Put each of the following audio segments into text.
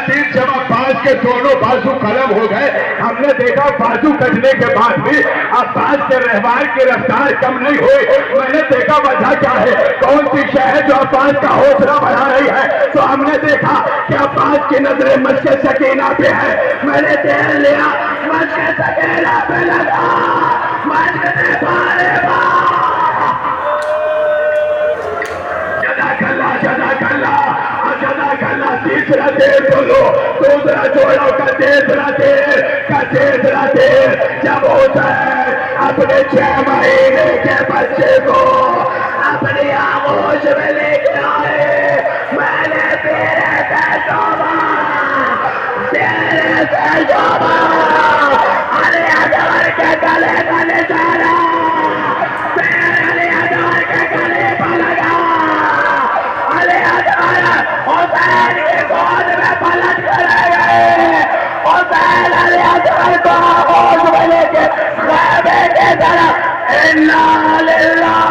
तीर जब अब्बास के दोनों बाजू कलम हो गए, हमने देखा बाजू कटने के बाद भी अब्बास के रहवार की रफ्तार कम नहीं हुई। मैंने देखा वजह क्या है, कौन सी शय है जो अब्बास का हौसला बढ़ा रही है। तो हमने देखा कि अब्बास की नजरें मस्जिद सकीना पे है। मैंने देख लिया मस्जिद सकीना पे लगा, मस्जिद बारे तीसरा देर बोलो, दूसरा जोड़ो का तीसरा देर जब होता है अपने 6 महीने के बच्चे को अपनी आगोश में लेके आए। मैंने तेरे से जोबा अरे अजवर के गले का निशाना हुसैन की गोद में पलट कर गए। हुसैन अली अजहर को आगोश में लेके ख़ैमे के तरफ इन्ना लिल्लाह।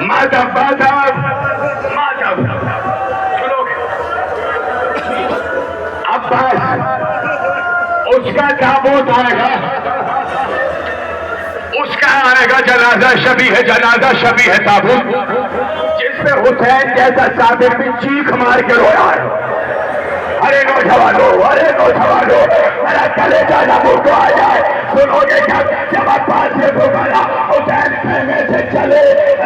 माधव अब्बास उसका ताबूत आएगा, उसका आएगा जनाजा शबी है ताबूत, जिसमें हुसैन जैसा साबिर भी चीख मार के रोया है। अरे नौजवानों मेरा कलेजा नबूर को आ जाए। सुनोगे जब अब्बास ने पुकारा, हुसैन खेमे से चले,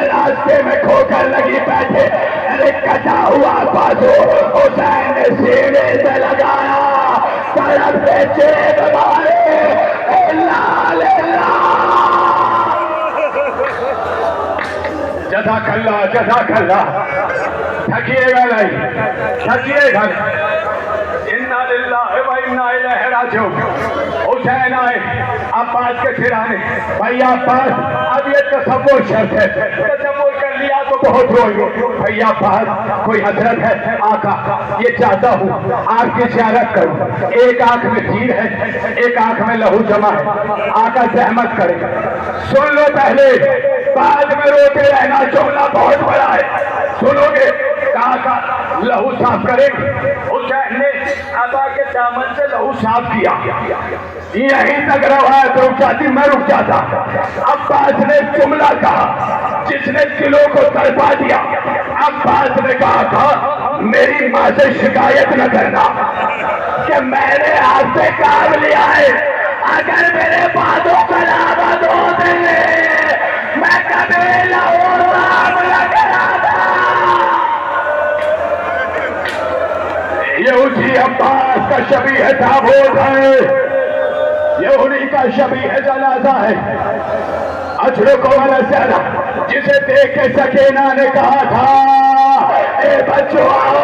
रास्ते में खोकर लगी बैठे। अरे कटा हुआ बाजू हुसैन ने सीने से लगाया, तरफ से चेक मारे। जज़ाकल्लाह थकिएगा नहीं। इन्ना लिल्लाहि व इन्ना इलैहि राजिऊन। हुसैन आए अब्बास के सिराने। भैया अब्बास अब ये तसव्वुर शर्त है, तसव्वुर कर लिया तो बहुत रोएंगे। भैया अब्बास कोई हजरत है आका, ये चाहता हूँ आपकी ज़ियारत करूँ। एक आंख में तीर है, एक आंख में लहू जमा है। आका जहमत करे, सुन लो पहले, बाद में रोते रहना। जुमला बहुत बड़ा है, सुनोगे। का लहू साफ करेंगे। हुसैन ने अबा के दामन से लहू साफ किया, यहीं तक रवायत रुक जाती, मैं रुक जाता। अब्बास ने जुमला कहा जिसने दिलों को तड़पा दिया। अब्बास ने कहा था मेरी माँ से शिकायत न करना कि मैंने आपसे काम लिया है। अगर मेरे बातों का लाभ हो देंगे मैं कभी लहू साफ न कराता। ये उसी अब्बास का शबी है ताबूत है, ये उन्हीं का शबी है जनाजा है। अजर को वाला जिसे देख के सकीना ने कहा था ए बच्चों आओ,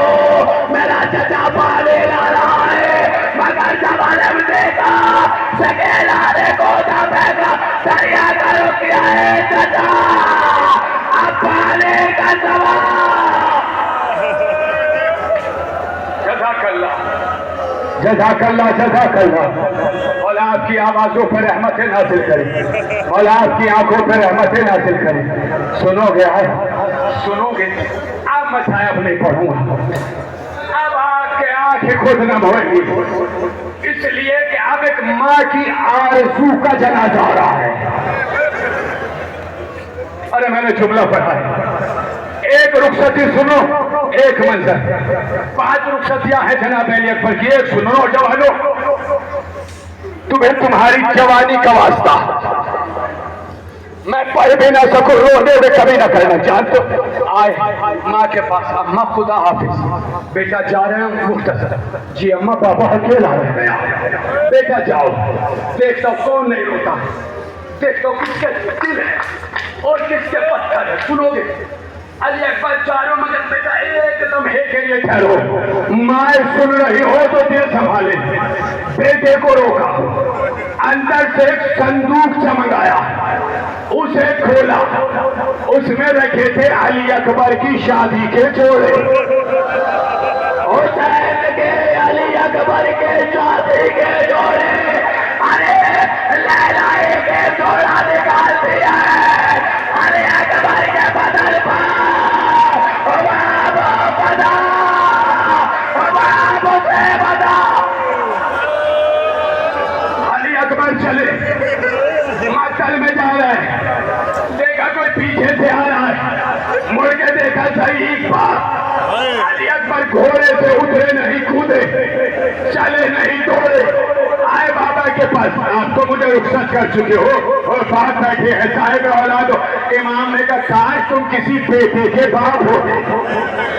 मेरा चचा पानी ला रहा है। मगर जब आलम देखा सकीना ने गोदा फेंका, दरिया का रुक गया है चचा, अब पानी का सवाल। जज़ाकल्लाह। मौला आपकी आवाज़ों पर रहमतें नाज़िल करें, मौला आपकी आंखों पर रहमतें नाज़िल करें। सुनोगे अब मैं साहब नहीं पढ़ूंगा, अब आपके आंखें खुद न भरेंगी, इसलिए कि अब एक माँ की आरज़ू का जनाजा आ रहा है। अरे मैंने जुमला पढ़ा है, एक रुखसती सुनो, एक मंजर। 5 रुखसतियां हैं जनाब अली अकबर की, एक सुनो नौजवानों, तुम्हें तुम्हारी जवानी का वास्ता मैं पढ़ भी ना सकूं, रोने में कभी ना करना। जानते आए माँ के पास, अम्मा खुदा हाफिज, बेटा जा रहे हैं मुख्तसर। जी अम्मा पापा अकेला रहे हैं, बेटा जाओ। देखता कौन नहीं रोता है, देखता किसके दिल है और किसके पत्थर है। सुनोगे अली अकबर चारों, मगर बेटा एक लम्हे के लिए ठहरो। माँ सुन रही हो तो दिल संभाले। बेटे को रोका, अंदर से एक संदूक से मंगाया, उसे खोला, उसमें रखे थे अली अकबर की शादी के जोड़े। हुसैन के अली अकबर के शादी के जोड़े। अरे लैला के जोड़ा निकाल दिया है अली अकबर के बदन घोड़े से उतरे नहीं कूदे, चले नहीं दौड़े, आए बाबा के पास। आप तो मुझे रुखसत कर चुके हो और बात बैठे हैं साहिब औलाद। इमाम ने कहा काश तुम किसी बेटे के बाप हो।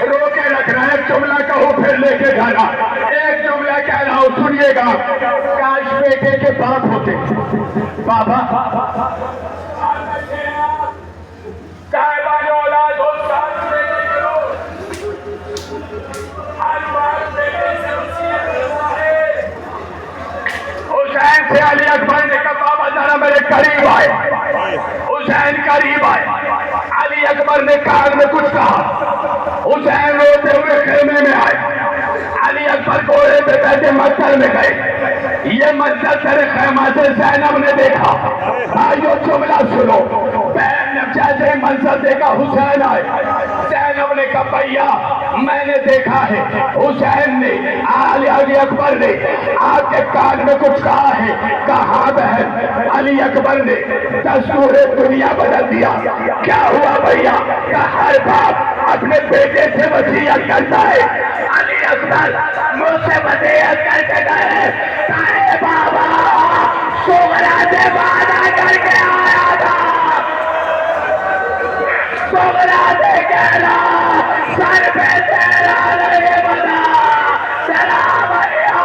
रो के रख रहा है, जुमला कहो फिर लेके जाना। एक जुमला कह रहा हूं सुनिएगा, काश बेटे के बाप होते। बाबा साहिबान औलाद हो, साथ में निकलो, हर बात बेटे से वसीयत करना है। हुसैन से अली अकबर ने कहा बाबा जरा मेरे करीब आए। हुसैन करीब आए, अली अकबर ने कान में कुछ कहा। हुसैन रोते हुए खेमे में आए। अली अकबर घोड़े पे बैठे मंदिर में गए। ये मंदिर तेरे खेमा से ज़ैनब ने देखा। भाइयों जुमला सुनो, बहन ने जैसे मंजर देखा हुसैन आए। ज़ैनब ने कहा भैया मैंने देखा है। हुसैन ने अली अकबर ने आपके कान में कुछ कहा है। कहा बहन? अली अकबर ने दस्तूरे दुनिया बदल दिया। क्या हुआ भैया? का हर बाप अपने बेटे से वसीयत करता है। अली अकबर मुझसे वसीयत करके गए, बाबा सोगरा से वादा करके आया था। सोगरा से कहना सर पे तेरा नहीं बना तेरा भैया।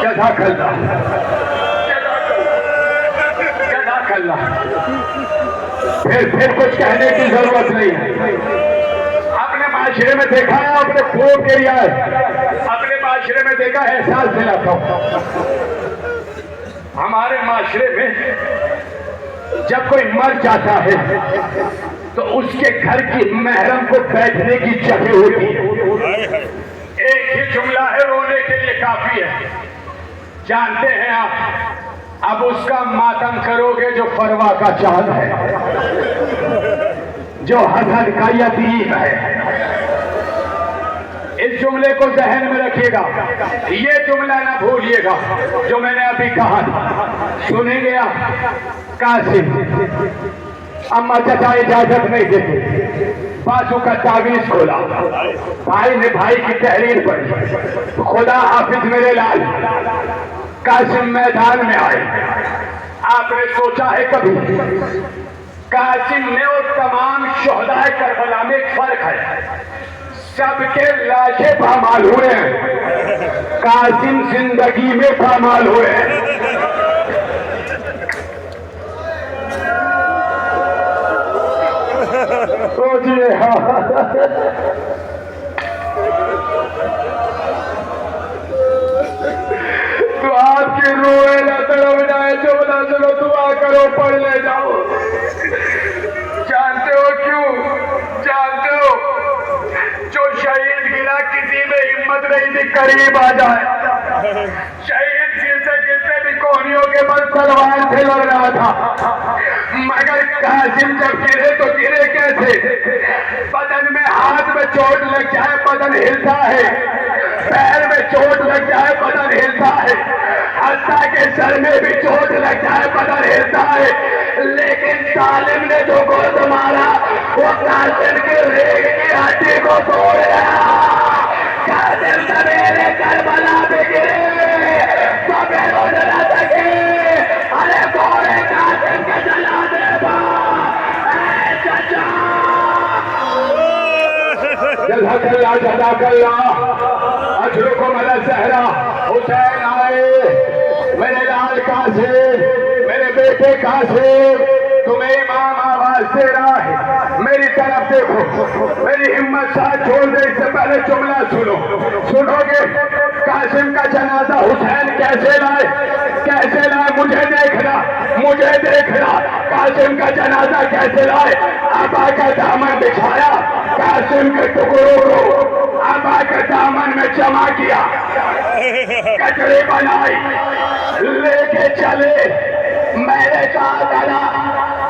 क्या खल्ला, क्या खल्ला। फिर कुछ कहने की जरूरत नहीं है। अपने माशरे में देखा है, अपने खूब एरिया है, अपने माशरे में देखा, एहसास दिलाता हूं। हमारे माशरे में जब कोई मर जाता है तो उसके घर की महरम को बैठने की जगह होती है। एक ही जुमला है, रोने के लिए काफी है। जानते हैं आप, अब उसका मातम करोगे जो फरवा का चांद है, जो हसन का यतीम है। इस जुमले को जहन में रखिएगा, ये जुमला ना भूलिएगा जो मैंने अभी कहा। सुनेंगे आप? कासिम अम्मा चाचा इजाजत नहीं देते, बाजू का तावीज खोला, भाई ने भाई की तहरीर पढ़ी, खुदा हाफिज मेरे लाल। कासिम मैदान में आए। आपने सोचा है कभी कासिम ने और तमाम शोहदाए करबला में एक फर्क है। सबके लाशें पामाल हुए हैं, कासिम जिंदगी में पामाल हुए हैं। सोचिए तो आपकी रोए ना तड़प जाए, जो बता चलो दुआ करो, पढ़ ले जाओ। जानते हो क्यों? जानते हो? जो शहीद गिरा किसी में हिम्मत नहीं थी करीब आ जाए। शहीद गिरते गिरते भी कोहनियों के बल तलवार से लड़ रहा था, मगर कासिम जब गिरे तो गिरे कैसे? बदन में, हाथ में चोट लग जाए बदन हिलता है, पैर में चोट लग जाए बदन हिलता है, हत्ता के सर में भी चोट लग जाए बदन हिलता है। लेकिन तालिम ने जो गोद मारा वो कासिम की रीढ़ की हड्डी को तोड़ गया। कासिम सवेरे करबला में गिरे तो बेरोज न सके। अरे घोड़े कासिम के जला दे चाचा। जज़ाकल्लाह जज़ाकल्लाह। अजरुको मला सहरा। हुसैन आए, मेरे लाल कासिम, मेरे बेटे कासिम, तुम्हें इमाम आवाज दे रहा है, मेरी तरफ देखो। मेरी हिम्मत साथ छोड़ दे, इससे पहले जुमला सुनो। सुनोगे? कासिम का जनाजा हुसैन कैसे लाए, कैसे लाए? मुझे देखना, मुझे देखना। कासिम का जनाजा कैसे लाए? आबा का दामन बिछाया, कासिम के टुकड़ों को आबा के दामन में जमा किया, कचरे बनाई, लेके चले। मैंने कहा था ना,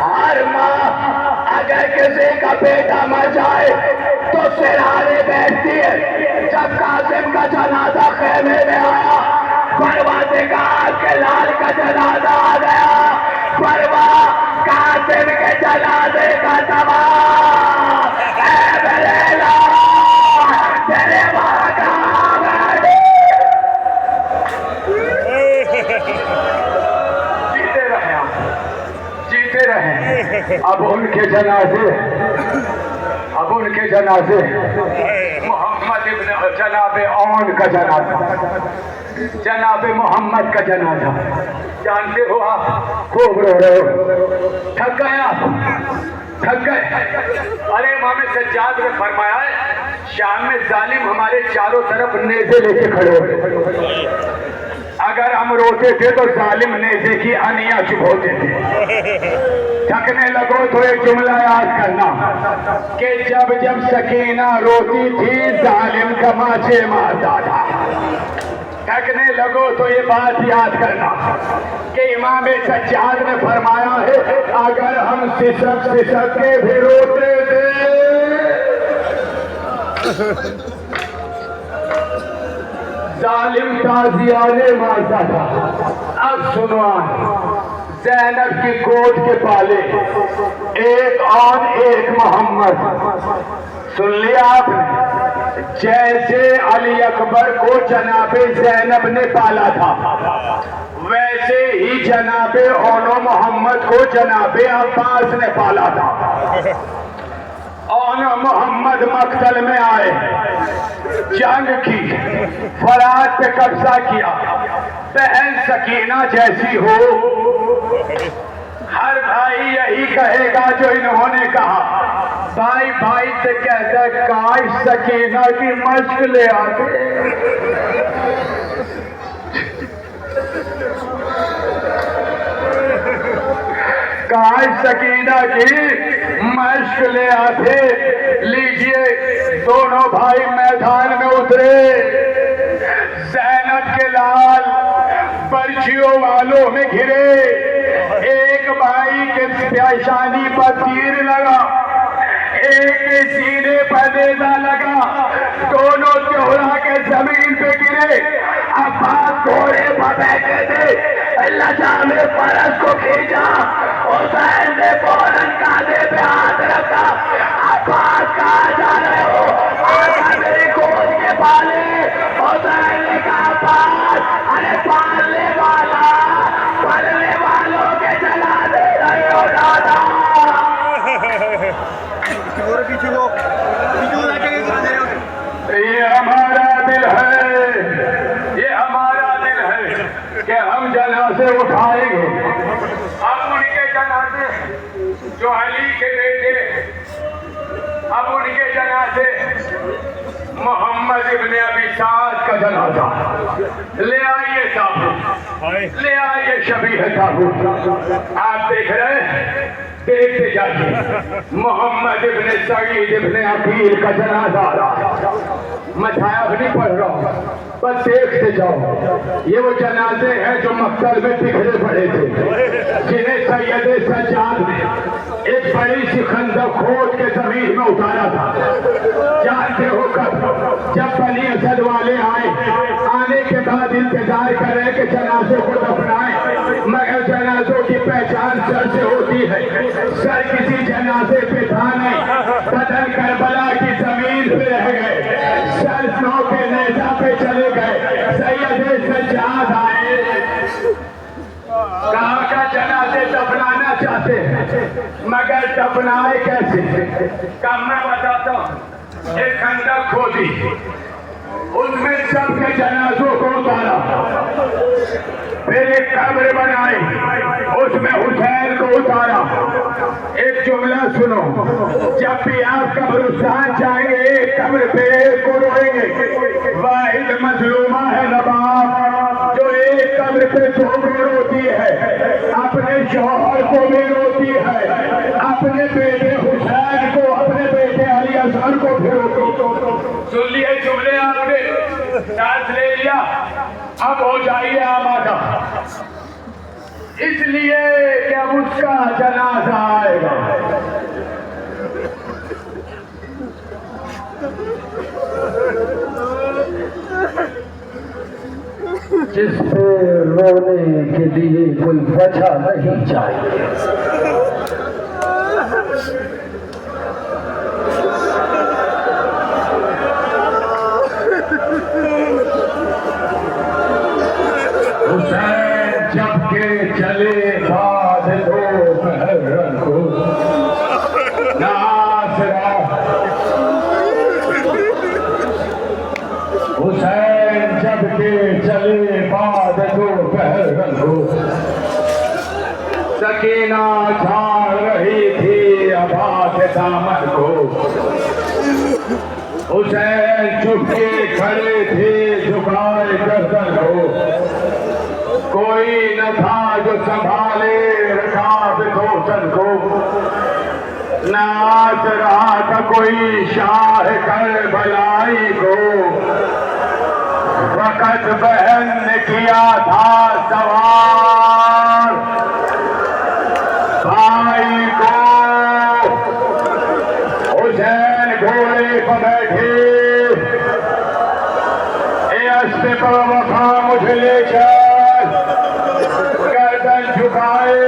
हर माँ अगर किसी का बेटा मर जाए तो सिरहाने बैठती है। जब कासिम का जनाजा खेमे में आया, परवा से कहा के लाल का जनाजा आ गया। परवा कासिम के जनाजे का तबाह, ऐ मेरे लाल रहे। अब उनके जनाजे मोहम्मद इब्न जनाब औन का जनाजा, जनाब मोहम्मद का जनाजा। जानते हो आप, खूब रो रहे हो, थक गए आप, थक गए। अरे इमाम सज्जाद ने फरमाया है, शाम में जालिम हमारे चारों तरफ नेज़े लेके खड़े हो। अगर हम रोते थे तो जालिम नेज़े की अनिया चुभोते थे। थकने लगो तो एक जुमला याद करना कि जब जब सकीना रोती थी जालिम तमाचे मारता था। थकने लगो तो ये बात याद करना कि इमाम सज्जाद ने फरमाया है, अगर हम सिसक सिसक के भी रोते थे जालिम ताजियाने मारता था। अब सुनो, ज़ैनब की गोद के पाले एक और एक मोहम्मद, सुन लिया आपने। जैसे अली अकबर को जनाबे ज़ैनब ने पाला था, वैसे ही जनाबे ओनो मोहम्मद को जनाबे अब्बास ने पाला था। ओनो मोहम्मद मक्तल में आए, जंग की, फरात पे कब्जा किया। बहन सकीना जैसी हो, हर भाई यही कहेगा जो इन्होंने कहा। भाई भाई से कहता है, काश सकीना की मश्क ले आते। काश सकीना की मश्क ले आते। लीजिए, दोनों भाई मैदान में उतरे। ज़ैनब के लाल बर्छियों वालों में घिरे। एक भाई के पेशानी पर तीर लगा, एक के सीने पर नेज़ा लगा। दोनों चौरा के जमीन पे गिरे। अब्बास घोड़े पर बैठे थे, लजा में फरस को खींचा। हुसैन ने फौरन कांधे पे हाथ रखा। अब्बास कहाँ जा रहे हो? आजा मेरी गोद के पाले। हुसैन ने कहा, अब्बास अरे पालने वाला, पलने वालों के जला दे रहे हो दादा। ये हमारा दिल है, ये हमारा दिल है कि हम जनाजे उठाएंगे। अब उनके जनाजे जो अली के बेटे, अब उनके जनाजे मोहम्मद इब्ने अबी साद का जनाजा। ले आइए ताबूत, ले आइए शबीह ताबूत। आप देख रहे हैं, देखते जाइए, मोहम्मद इब्ने सईद इब्ने अकील का जनाजा आ रहा। मैं छाया भी नहीं पढ़ रहा हूँ, बस देखते जाओ। ये वो जनाजे हैं जो मक्तल में बिखरे पड़े थे, जिन्हें सैयदे सज्जाद ने एक बड़ी सी खंदक खोद के जमीन में उतारा था। जानते हो कब? जब बनी असद वाले आए, आने के बाद इंतजार कर रहे कि जनाजों को दफनाएं, मगर जनाजों की पहचान सर से होती है। सर किसी जनाजे पे था नहीं, बदन करबला की जमीन पे रह गए, सर नौ के नेजा पे चले गए। सैयदे सज्जाद आए, कहा का जनाजे दफनाना चाहते हैं, मगर दफनाए कैसे? कब मैं बताता हूँ। एक खंडक खोदी, उसमें सबके जनाजों को उतारा, फिर एक कब्र बनाई, उसमें हुसैन को उतारा। एक जुमला सुनो, जब भी आप कब्रिस्तान जाएंगे, एक कब्र पे एक को रोएंगे। वाहिद मजलूमा है नवाब, जो एक कब्र पे दो को रोती है, अपने शौहर को भी रोती है, अपने बेटे हुसैन को, अपने बेटे अली असगर को भी रोती। सुन लिए जुमले आपने, सांस ले लिया, अब हो जाइए आमादा, इसलिए कि अब उसका जनाजा आएगा। जिस पे रोने के लिए कोई वजह नहीं चाहिए। हुसैन जब के चले बाद दोपहर सकीना झाड़ रही थी अबा के दामन को, हुसैन चुपके खड़े थे झुकाए गर्दन को, कोई न था जो संभाले रकाब रोशन को, नाच रहा था कोई शाह करबलाई को, वक़्त बहन ने किया था सवार भाई को, हुसैन घोड़े पर बैठे अस्ते पर वफा मुझे लेकर गर्दन झुकाए,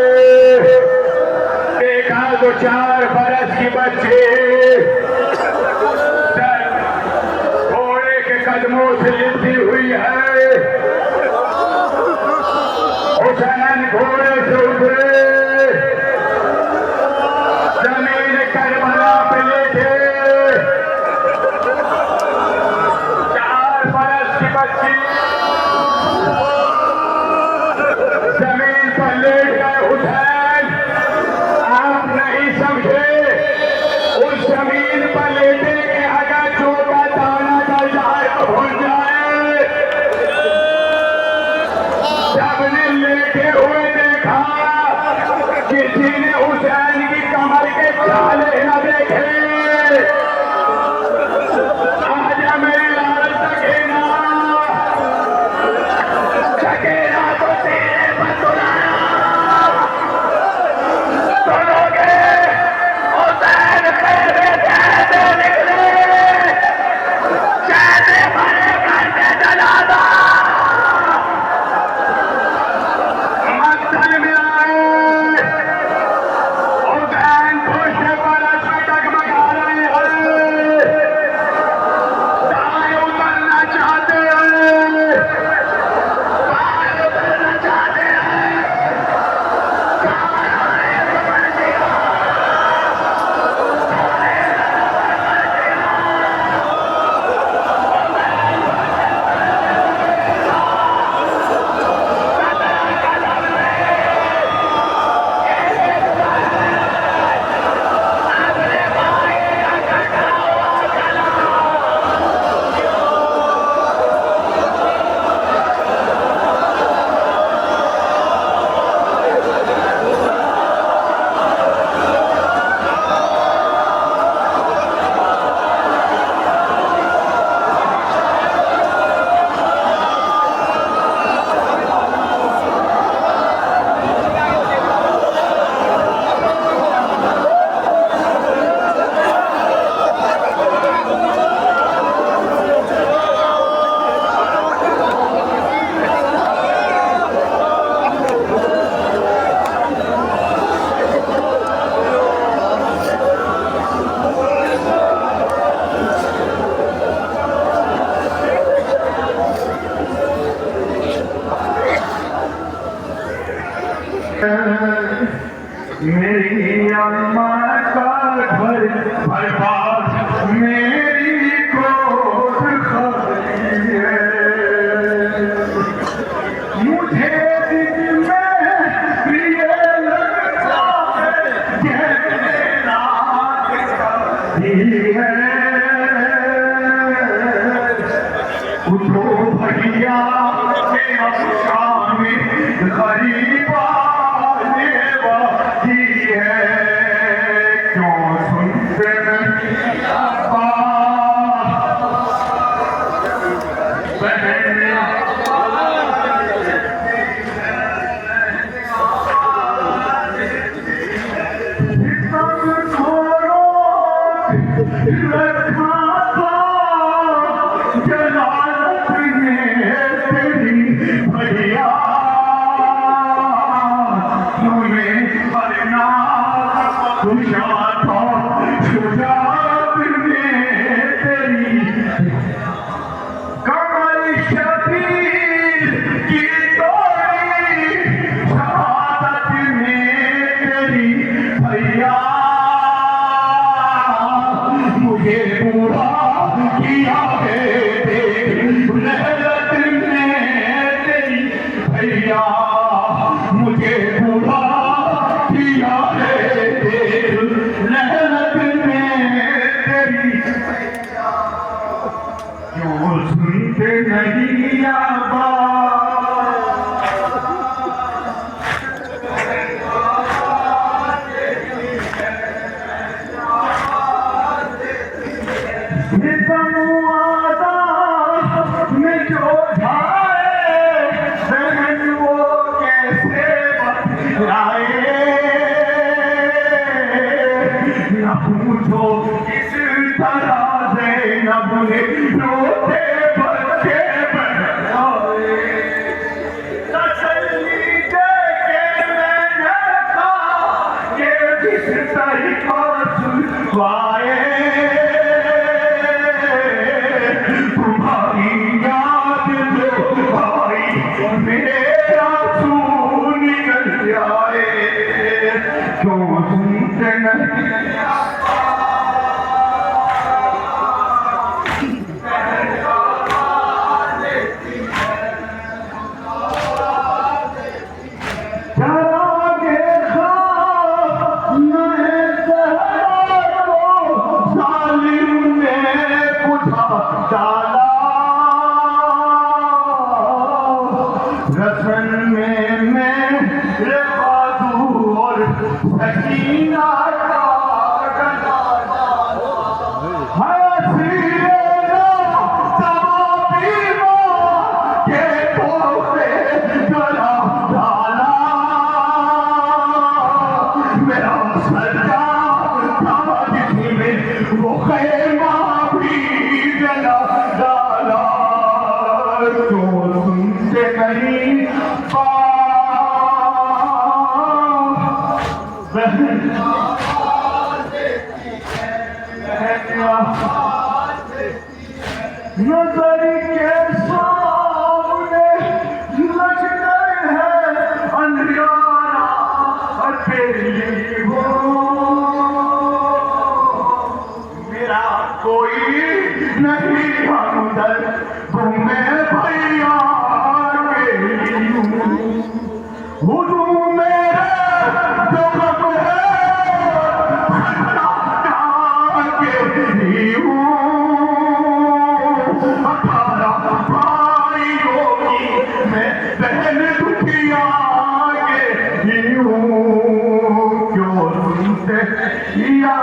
देखा तो 4 बरस की बच्ची घोड़े के कदमों से लिपटी हुई है, हुसैन घोड़े से उतरे, जमीन करबला पे लेटे, 4 बरस की बच्ची जमीन पर लेट गए। हुसैन आप नहीं समझे, उस जमीन पर लेटे के अगर चोटा दाना डल जाए तो भूल जाए, सबने लेटे हुए देखा, किसी ने हुसैन की कमर के चाले न देखे, आजा मेरी लाल सकीना, सकीना तो तेरे बतुलाया, सुनोगे हुसैन तेरे जैसे निकले, जैसे भरे करके जनाजा मंथन में आए, हुसैन पुष्प बरस में डगमगा रहे हैं, दाएं उतरना चाहते हैं, बाएं उतरना चाहते हैं, मेरी अम्मा का घर बर्बाद, मेरी गोद खाली है, मुझे दिल में प्रिय लगता है, जैसे रात खाली है, उठो भैया के शाम गरीब न पूछो किस तरह ज़ैनब ने रोते बच्चे बनाए। तसल्ली दे के मैंने कहा कि जिस तरीका सुलवाए तुम्हारी याद जो भाई मेरा आंसू निकल जाए। क्यों सुनते नहीं रसन में मैं बाजू और सकीना का मेरा सजा वो खेमा भी जला डाला। क्यों सुनते नहीं नजर के सामने लश्कर है अंधियारा अकेली हो। मेरा कोई नहीं हमदर्द तुम्हें भैया अकेली हूँ। हुजूर मेरे जो गम है अकेली हूँ। 18 भाइयों की मैं बहन दुखिया अकेली हूँ। क्यों सुनते या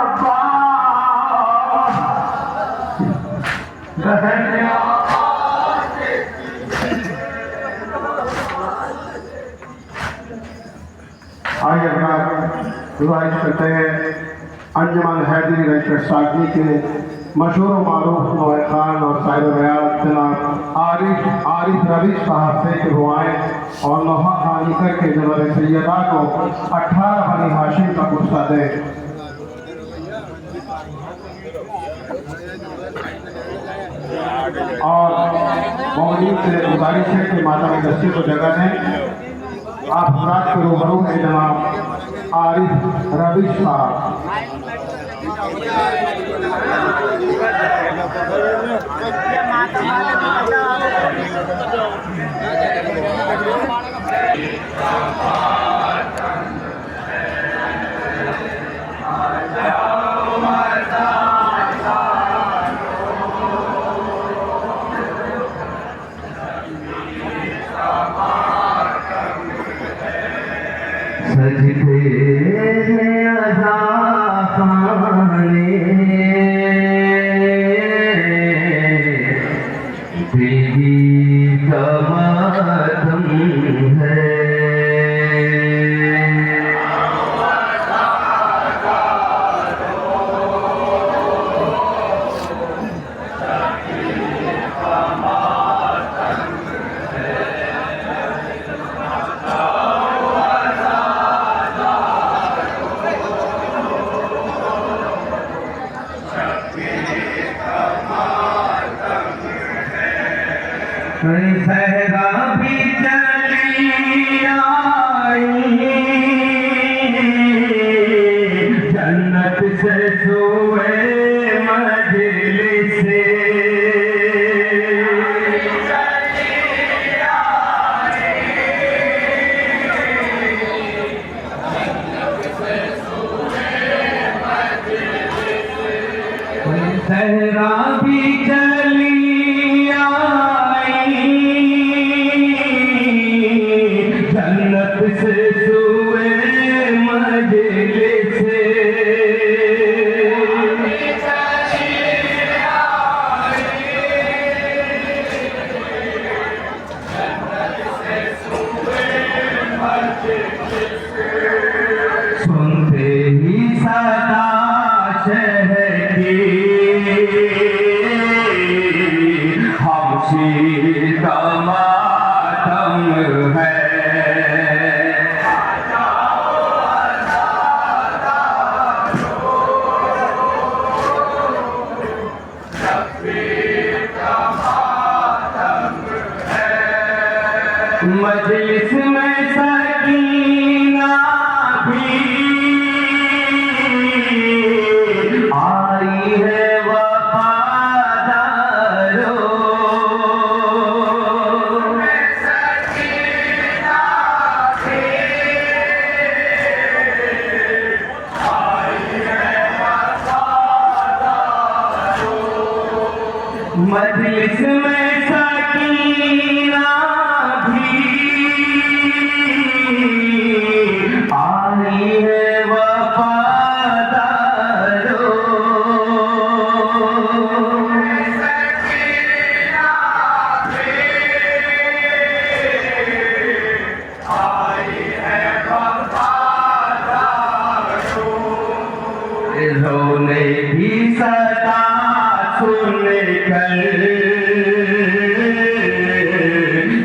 आइए गुजारिश करते हैं अंजुमन हैदरी रजिस्टर सादगी के मशहूर मारूफ नौए खान और साहिब बयान जनाब आरिफ रवीश साहब से कि वो आए और नौहा खानी करके जबर सैयदा को 18 बनी हाशिम का गुस्सा दें। और मौजूद से गुजारिश है कि माता की दस्ती को जगह दें। आप हजरात के रूबरू हैं जनाब आरिफ रवीश साहब। सजदे में अज़ा खाने तेरी कमातम है। सहरा भी चली आई जन्नत से सोए मजलिस से। सहरा भी चली जन्नत से सोए मजलिस से। सुनते ही सदा मजलिस में सकीना भी आई है वफादारों। मजलिस में सकीना भी आई है वफादारों। रोने की सदा सुन कर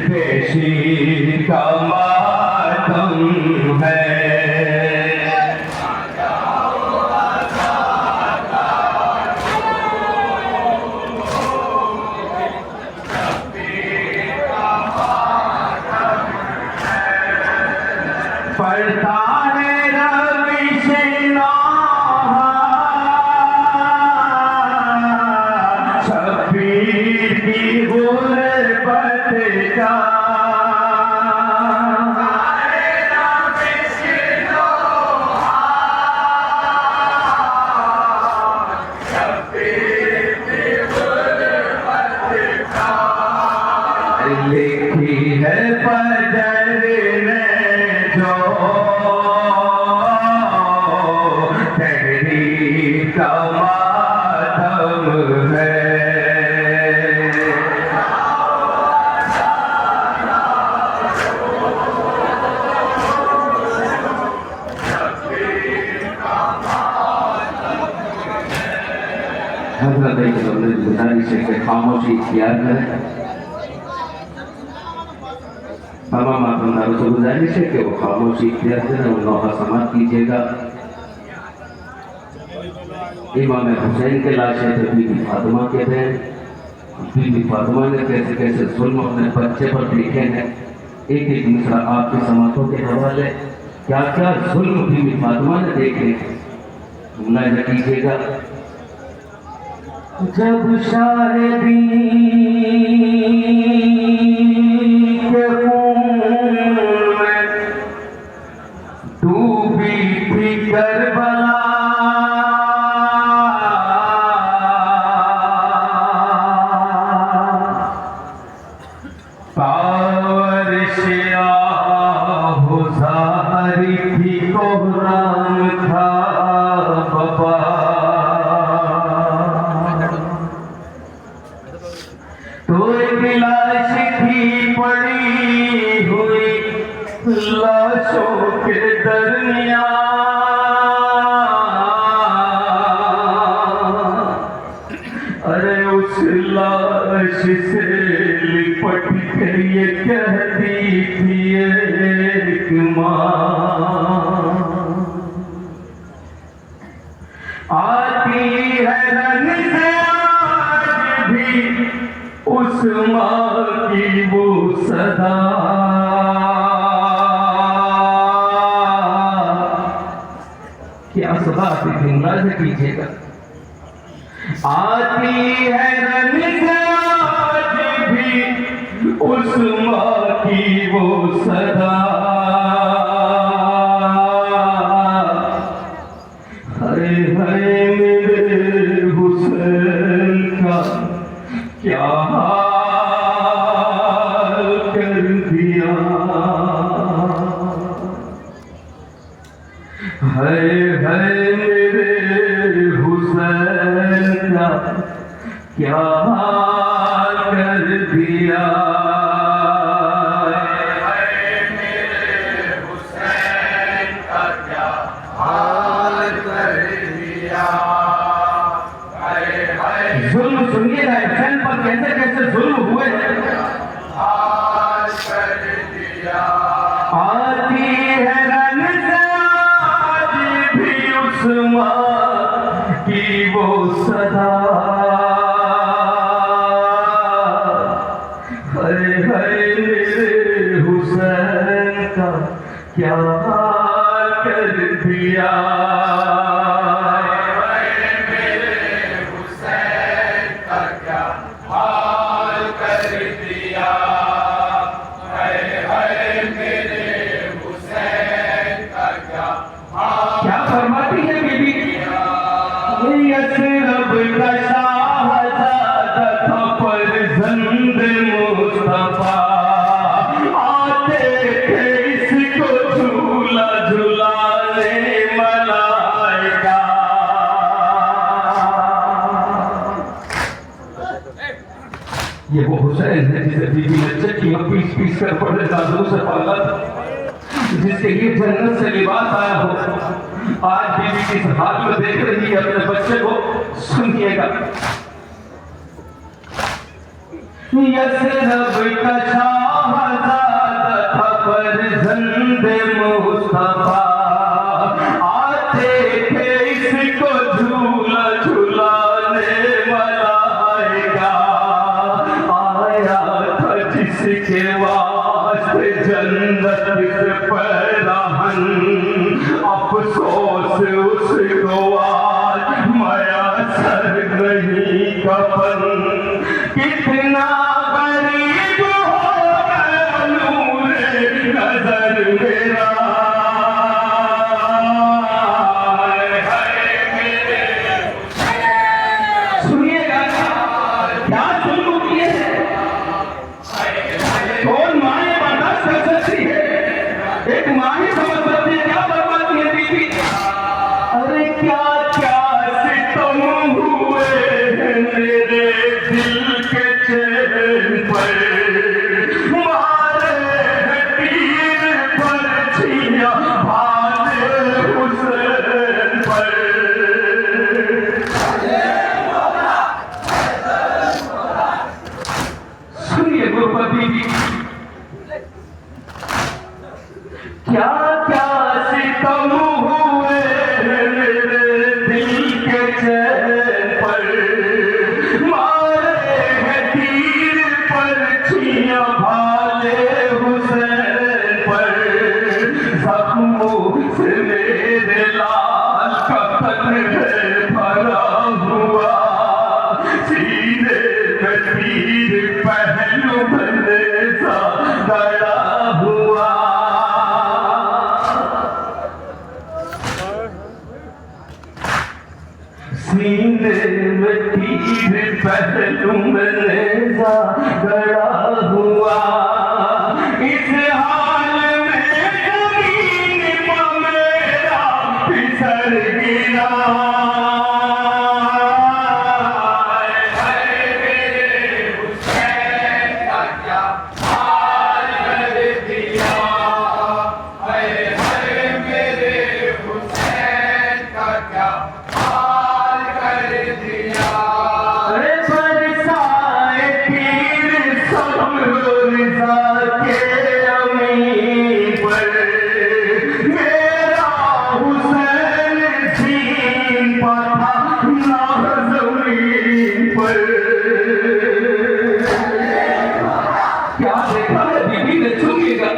पेशी का मातम है। पढ़ता है रविश शबीर की गुरबत का। लिखी है फजर में जो तहरीर का मातम है। हज़रत की गुजारिश है कि खामोशी इख्तियार करें। तमाम आपदारों से गुजारिश है कि वो खामोशी इख्तियार करें, वो नौहा समात कीजिएगा। इमाम हुसैन के लाश है तो बीबी फातिमा के बहन, बीबी फातिमा ने कैसे कैसे जुल्म अपने बच्चे पर देखे हैं। एक एक मिसरा आपकी समातों के हवाले, क्या क्या जुल्म बीबी फातिमा ने देखे, मुलाहिजा कीजिएगा। जब शायदी के खून में डूबी थी करबला, हुज़ारी थी कोहराम था बपा। तो एक लाश थी पड़ी हुई लाशों के दरमियान। अरे उस लाश से लिपट कर ये कहती थी एक माँ, आती है रन से आज भी उस माँ की वो सदा। क्या सदा आती थी, मुलाहिजा कीजिएगा। आती है रन से आज भी उस माँ की वो सदा। हरे हरे मेरे हुसैन का क्या हाल कर दिया। हरे हरे मेरे हुसैन का क्या हाल कर दिया। जुल्म सुनिएगा हुसैन पर कैसे कैसे जुल्म हुए हैं। आती है रन से आज भी उस माँ की वो सदा। हरे हरे मेरे हुसैन ये वो हुसैन है जिसे बीबी ने चक्कियां पीस पीस कर बड़े दादू से पाला था, जिसके लिए जन्नत से लिबास आया हो। आज बीबी किस हाल में देख रही है अपने बच्चे को, सुनिएगा। यसरब का शाहज़ादा था फर्जंदे मुस्तफा, आते थे इसको झूला झूलाने मलाइका, आया था जिसके वास्ते जन्नत से पैराहन, अफसोस उसको आज मयसर नहीं कफन। कितना गरीब हो गया नूरे नजर मेरा, सुनिएगा क्या जुल्म किए हैं, कौन माँ ये बर्दाश्त कर सकती है? एक माँ ही समझ सकती है क्या बर्बादी है बीबी। अरे क्या क्या सितम हुए हैं मेरे दिल के चैन पर, मारे हैं तीर पर्चियां भाले हुसैन पर। सुनिए गुरुपति जी, क्या क्या सितम हुए मेरे दिल के चैन पर, मारे हैं तीर पर्चियां भाले हुसैन पर। जख्मों से मेरे लाल का तन है भरा हुआ, सीने में तीर पहलू में नेज़ा गड़ा हुआ। सीने में तीर पहलू में नेज़ा गड़ा हुआ, इस हाल में ज़मीन पर मेरा फिसल गिरा। अरे बरसाए तीर सब रिज़ा के अमीन पर, मेरा हुसैन जीन पाता ना ज़मीन पर। क्या देखा है बीबी ने, सुनिएगा।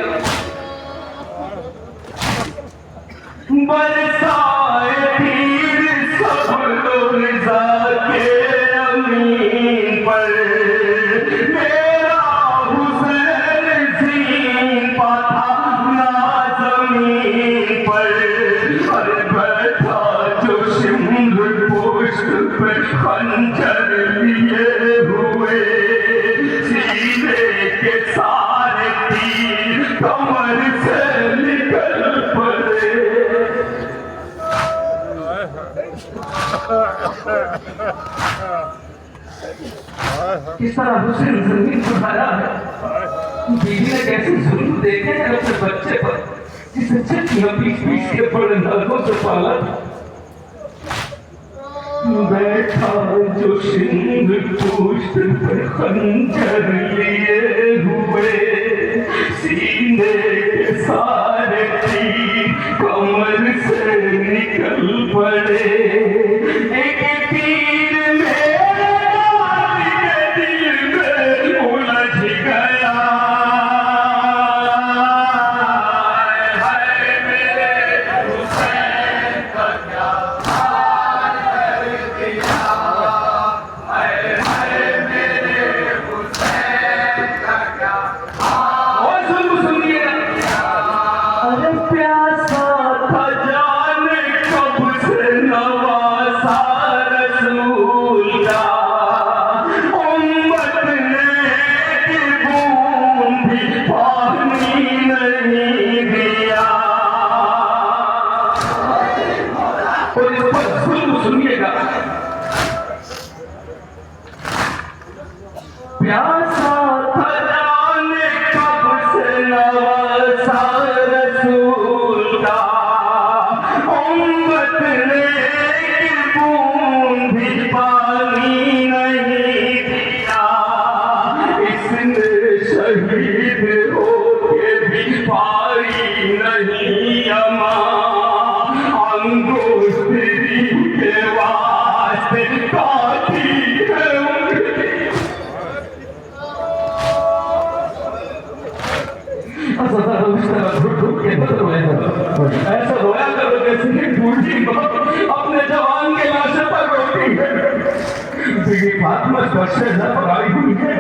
बरसाए तीर सब रिज़ा के अमीन पर, मेरा हुसैन जीन पाता ना ज़मीन पर। अरे बैठा जो शिम्र पोस्ट पे खंजर लिए हुए, सीने के सारे तीर कमर से निकल पड़े। किस तरह हुसैन जमीन पर आया है, बीवी ने कैसे जुल्म देखे हैं अपने बच्चे पर, जिसे चक्कियां पीस पीस के बड़े नरकों से पाला था। बैठा जो सिंह पुष्ट पे खंजर लिए हुए, सीने के सारे तीर कमर से निकल पड़े। एक तीर मेरे दिल में उलझ गया, हाय मेरे हुसैन का क्या हाल कर दिया, हाय हाय मेरे हुसैन का क्या हाल। और सुनिए, अरे प्यासा था जाने कब से नवासा रसूल का, उम्मत ने एक बूंद भी पानी नहीं दिया। और इस पर सुनिएगा, प्यासा था जाने कब से नवासा रसूल का, उम्मत ने एक बूंद भी पानी नहीं दिया, इसने शहीद होके भी पाई नहीं अमा, अंगूठी के वास्ते काटी है उंगली। ऐसा रोया करो जैसे कि बूढ़ी माँ अपने जवान के लाशे पर रोती है। बीवी फातिमा स्पर्श से घबराई हुई है,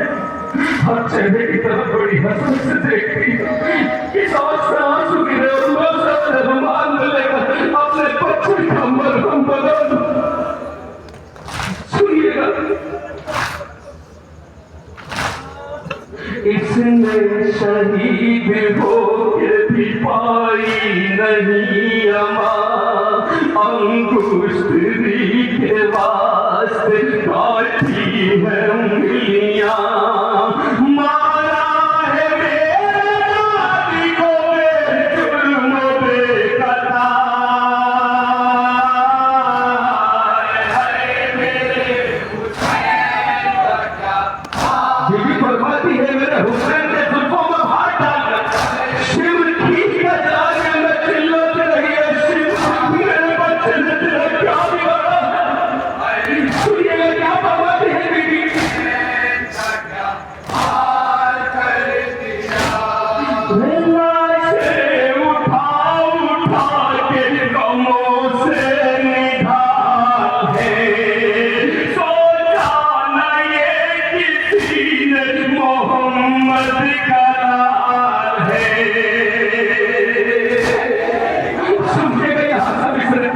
हर चेहरे की तरफ बड़ी हंसत से देखती है कि सांस से आंसू गिरे और रुमाल मिलेगा अपने बच्चे का मरहम बना दो। सुनिएगा, इसने शहीद होके भी पाई नहीं अमा, अंगूठी के वास्ते काटी है उंगलियां, मारा है मेरे नाती को जुल्म बेकता, बीवी फरमाती है मेरे हुसैन के जुल्फों में हाथ डालकर शिव खींच कर जला के मैं चिल्लाती रही है, शिव मेरे बच्चे ने तेरा क्या बिगाड़ा। सुनिएगा क्या फरमाती है बीवी, लाशें उठा उठा के गमों से निढाल है, सोचा न ये किसी ने मोहम्मद का लाल है। सुनिएगा यहाँ सब इसने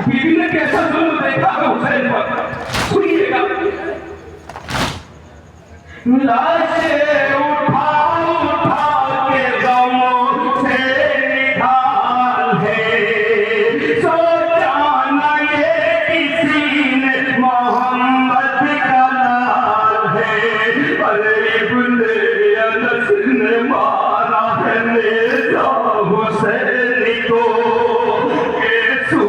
बीवी ने कैसा जुल्म देखा है हुसैन पर। सुनिएगा, लाशें उठा उठा के गमों से निढाल है, सोचा न ये किसी ने मोहम्मद का लाल है, अरे इब्ने अनस ने मारा है नेज़ा हुसैन को, केसू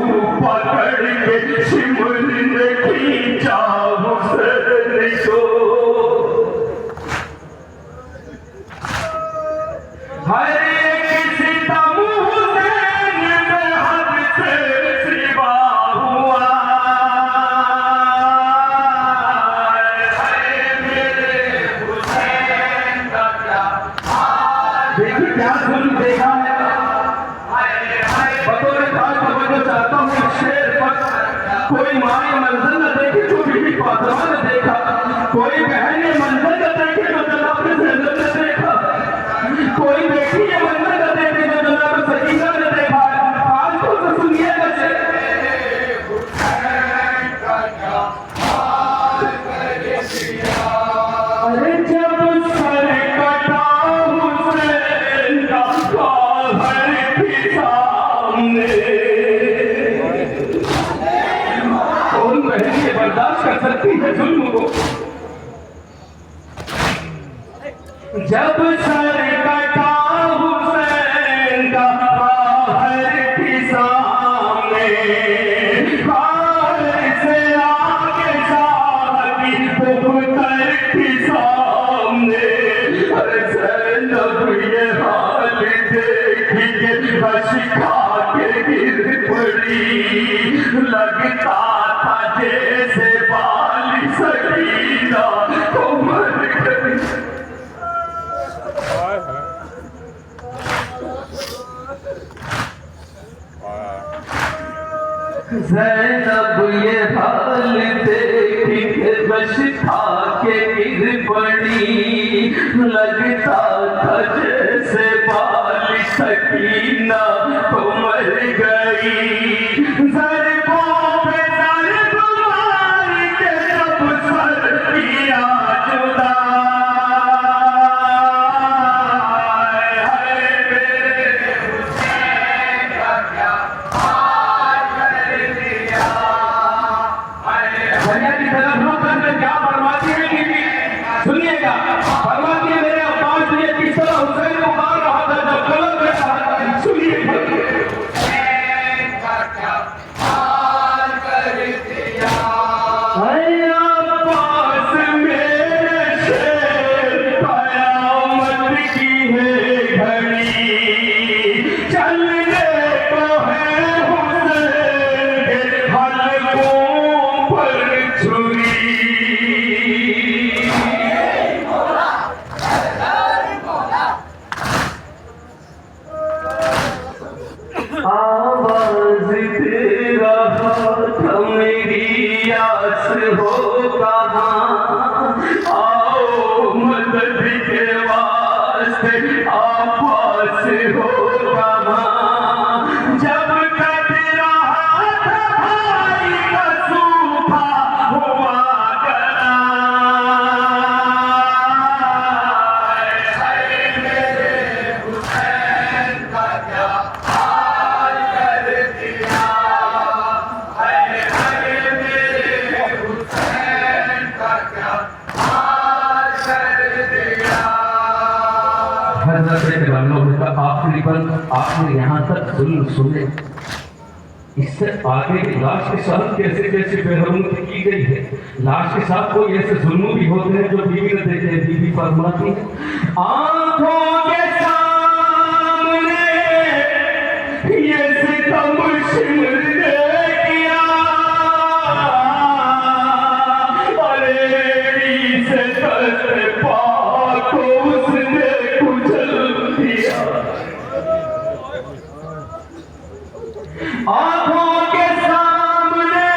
पकड़ के शिमर ने खींचा हुसैन को। हर एक सितम हुसैन में हद से सिवा हुआ, देखिए क्या जुल्म देखा है। बतौर खास तवज्जो चाहता हूँ इस शेर पर, कोई माँ ये मंजर न देखे जो बीवी फातिमा ने देखा, कोई बहन ये मंजर न देखे जो जनाब ज़ैनब ने देखा, कोई बेटी ये मंजर न देखे जो जनाब सकीना ने देखा। आज तो सुनिएगा से अरे जब सर कटा हुसैन का काहर थी सामने, कौन बहन ये बर्दाश्त कर सकती है जुल्म को। जब सर कटा हुसैन का काहर थी सामने, काहर से आगे साहबी पुख्तर थी सामने, अरे ज़ैनब ये हाल देखी के बश खा के गिर पड़ी, लगता था जैसे बाली सकीना को मर गई। ज़ैनब ये हाल देखी के बश खा के गिर पड़ी, लगता था जैसे बाली सकीना को मर गई। ज़रबों पे ज़रब मार के जब सर किया जुदा, सुनिएगा पास हो कहाँ, आओ मदद के वास्ते आप पास हो कहाँ। जब कट रहा था भाई का सूखा हुआ गला, आखिरी पल आपने यहाँ तक जुल्म सुने, इससे आगे लाश के साथ कैसे कैसे बेहरमती की गई है। लाश के साथ कोई ऐसे जुल्म भी होते हैं जो बीवी ने देखे हैं। बीवी फरमाती है, आंखों के सामने ये सितम शिमरने किया, अरे से दस्त पाक को उसने कुचल दिया। आंखों के सामने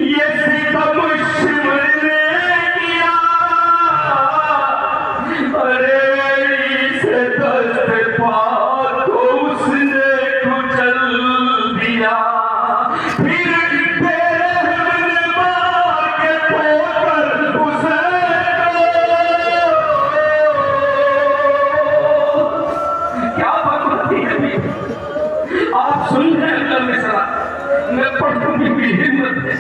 ये सितम शिमरने किया, अरे से दस्त पाक को उसने कुचल दिया। फिर बेरहम ने मार के ठोकर उसे क्या बकवासी है। आप सुन रहे हैं अंदर में सरा, मैं पढ़ूं की भी हिम्मत है।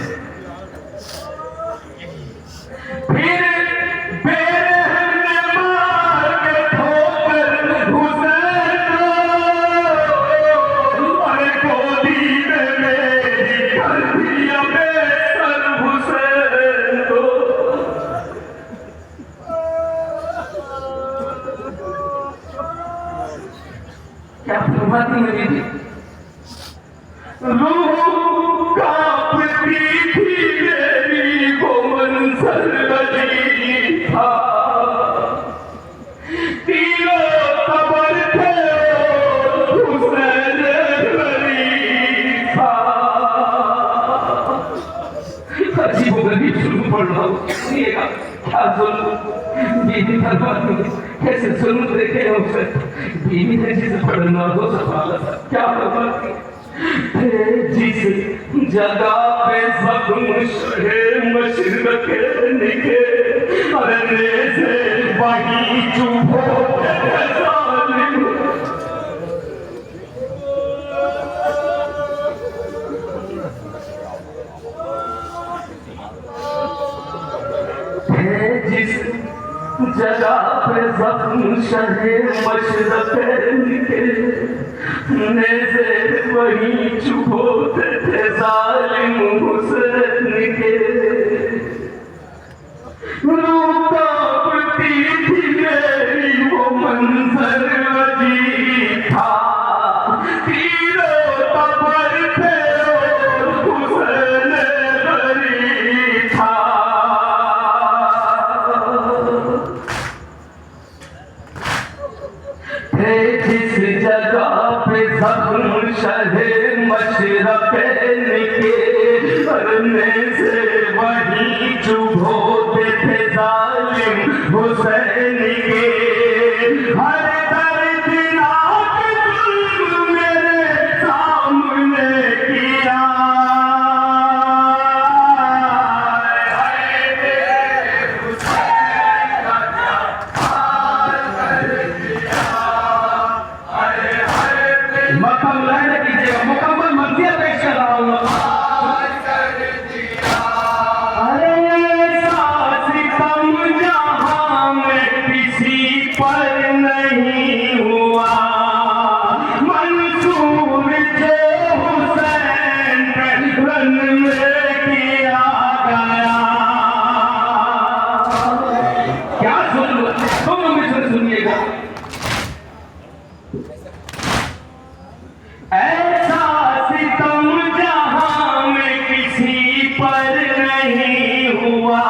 फिर बेरहम ने मार के ठोकर हुसैन को, अरे गोदी में मेरी कर दिया बेसर हुसैन को। क्या फरमाती है दीदी, रूह कांपती थी मेरी, वो मंजर अजीब था। तीनों कबर थे हुसैन गरीब था। अजीबोगरीब जुल्म पढ़ रहा हूँ, सुनिएगा क्या जुल्म। बीवी फरमाती है, कैसे जुल्म देखे हैं उसे। बीवी ने जिसे पढ़ना हो सवाल क्या फरमाती है, जिस जगह पे जख्म शहे मशरक़ निके, अरे से वही चुप हो जालिम। जिस जगह पे जख्म शहे मशरक़ निके, नेज़े वहीं चुप होते थे जालिम हुसैन के। रूह कांपती थी मेरी, वो मंजर अजीब था। तीनों कबर थे हुसैन गरीब था। जिस जगह पे जख्म शहे मशरक़ निके, करने से वहीं चुप होते थे जालिम हुसैन के। हर दर्दनाक जुल्म मेरे सामने किया, मुकम्मल मंजिल पेश कर रहा हूँ। अरे सितम जहां में किसी पर नहीं हुआ, मंसूर जो हुसैन रन में किया गया। क्या सुन, तुम मिश्र सुनिएगा। ऐसा सितम जहां में किसी पर नहीं हुआ,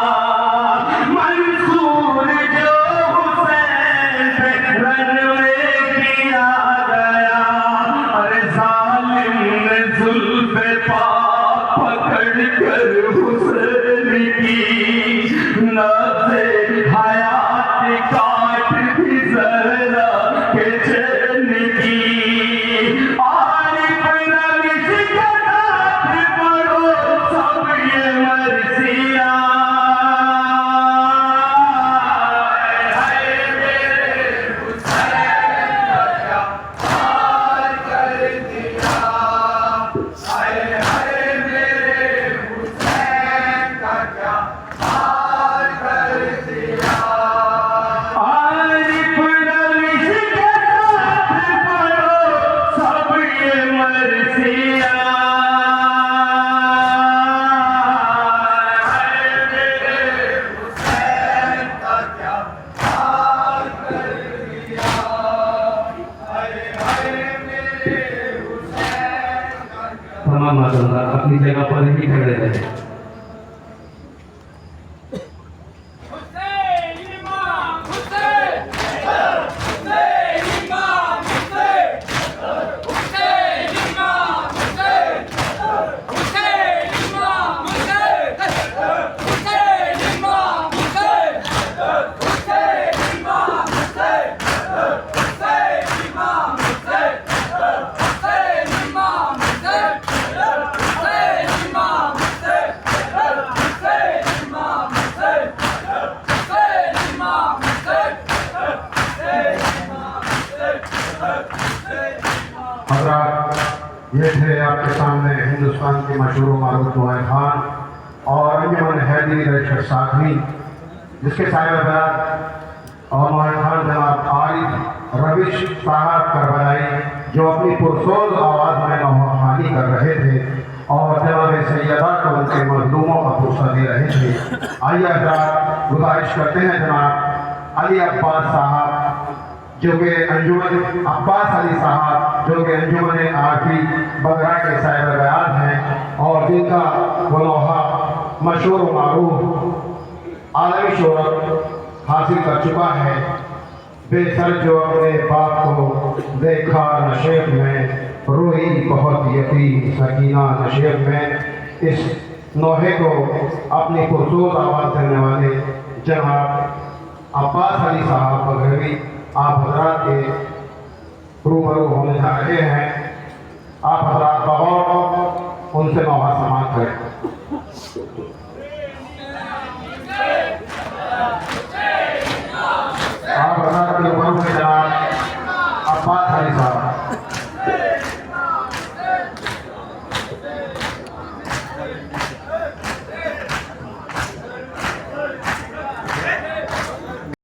मंसूर जो हुसैन पे रन में किया गया। अरे जालिम ने जुल्फ़े पाक पकड़ कर हुस्न की नब्ज़े हयात काट दी ज़हरा के चैन की आरिफ नविश के साथ पढ़ो सब ये मर्ज़ियाँ तमाम माशाअल्लाह अपनी जगह पर ही खड़े रहे। हज़रात, ये थे आपके सामने हिंदुस्तान के मशहूर मारूफ नूह खान और अंजुमन हैदरी रशद साखवी, जिसके साहिब और नूह खान जनाब आरिफ रविश साहब करबलाई, जो अपनी पुरसोज आवाज़ में नौखानी कर रहे थे और जनाब सैयदा को उनके मजलूमों का पुरसा दे रहे थे। आइए हज़रात, गुजारिश करते हैं जनाब अली अब्बास साहब जो कि अंजुमन अब्बास अली साहब जो कि अंजुमन आरफी बगरा के साहिब बयान हैं और जिनका वो लोहा मशहूर मारूफ आलमी शोहरत हासिल कर चुका है। बेसर जो अपने बाप को देखा नशेब में, रोई बहुत यतीम सकीना नशेब में। इस नोहे को अपनी पुरसोज आवाज़ देने वाले जनाब अब्बास अली साहब बगरवी आप हजरात के रूबरू होने जा रहे हैं। आप हजरात बगौर उनसे नौहा समाप्त करें।